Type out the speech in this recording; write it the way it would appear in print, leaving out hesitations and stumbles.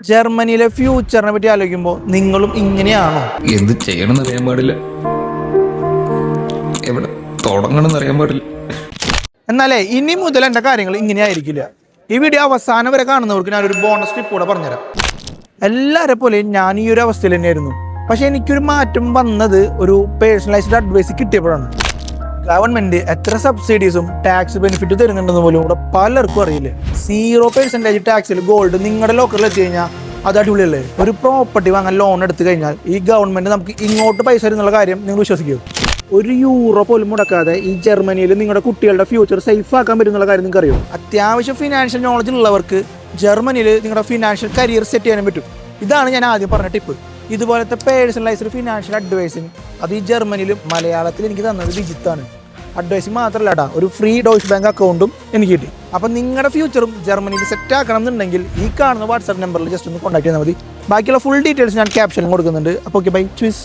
ജർമ്മനിയിലെ ഫ്യൂച്ചറിനെ പറ്റി ആലോചിക്കുമ്പോൾ നിങ്ങളും ഇങ്ങനെയാണോ? എന്ത് ചെയ്യണമെന്ന് അറിയാൻ പാടില്ല, എവിടെ തുടങ്ങണമെന്ന് അറിയാൻ പാടില്ല. എന്നാലേ ഇനി മുതൽ എൻ്റെ കാര്യങ്ങൾ ഇങ്ങനെ ആയിരിക്കില്ല. ഈ വീഡിയോ അവസാനം വരെ കാണുന്നവർക്ക് ഞാനൊരു ബോണസ് ടിപ്പ് കൂടെ പറഞ്ഞുതരാം. എല്ലാവരെ പോലെ ഞാൻ ഈ ഒരു അവസ്ഥയിൽ തന്നെയായിരുന്നു. പക്ഷെ എനിക്കൊരു മാറ്റം വന്നത് ഒരു പേഴ്സണലൈസ്ഡ് അഡ്വൈസ് കിട്ടിയപ്പോഴാണ്. ഗവൺമെന്റ് എത്ര സബ്സിഡീസും ടാക്സ് ബെനിഫിറ്റ് തരുന്നുണ്ടെന്ന് പോലും ഇവിടെ പലർക്കും അറിയില്ല. 0% ടാക്സിൽ ഗോൾഡ് നിങ്ങളുടെ ലോക്കറിൽ എത്തി കഴിഞ്ഞാൽ അത് അടിപൊളിയല്ലേ? ഒരു പ്രോപ്പർട്ടി വാങ്ങാൻ ലോൺ എടുത്തു കഴിഞ്ഞാൽ ഈ ഗവൺമെന്റ് നമുക്ക് ഇങ്ങോട്ട് പൈസ തരുന്നുള്ള കാര്യം നിങ്ങൾ വിശ്വസിക്കുമോ? €1 പോലും മുടക്കാതെ ഈ ജർമ്മനിയിൽ നിങ്ങളുടെ കുട്ടികളുടെ ഫ്യൂച്ചർ സേഫ് ആക്കാൻ പറ്റുന്നുള്ള കാര്യം നിങ്ങൾക്ക് അറിയോ? അത്യാവശ്യം ഫിനാൻഷ്യൽ നോളജ് ഉള്ളവർക്ക് ജർമ്മനിയിൽ നിങ്ങളുടെ ഫിനാൻഷ്യൽ കരിയർ സെറ്റ് ചെയ്യാനും പറ്റും. ഇതാണ് ഞാൻ ആദ്യം പറഞ്ഞ ടിപ്പ്. ഇതുപോലത്തെ പേഴ്സണലൈസ്ഡ് ഫിനാൻഷ്യൽ അഡ്വൈസിങ് അത് ഈ ജർമ്മനിയിലും മലയാളത്തിൽ എനിക്ക് തന്നത് വിജിത്താണ്. അഡ്വൈസിങ് മാത്രമല്ല കേട്ടോ, ഒരു ഫ്രീ ഡോയ്ച്ച് ബാങ്ക് അക്കൗണ്ടും എനിക്ക് കിട്ടി. അപ്പം നിങ്ങളുടെ ഫ്യൂച്ചറും ജർമ്മനിയിൽ സെറ്റ് ആക്കണം എന്നുണ്ടെങ്കിൽ ഈ കാണുന്ന വാട്സാപ്പ് നമ്പറിൽ ജസ്റ്റ് ഒന്ന് കോൺടാക്ട് ചെയ്താൽ മതി. ബാക്കിയുള്ള ഫുൾ ഡീറ്റെയിൽസ് ഞാൻ ക്യാപ്ഷനിൽ കൊടുക്കുന്നുണ്ട്. അപ്പോൾ ഓക്കെ, ബൈ, ചൂസ്.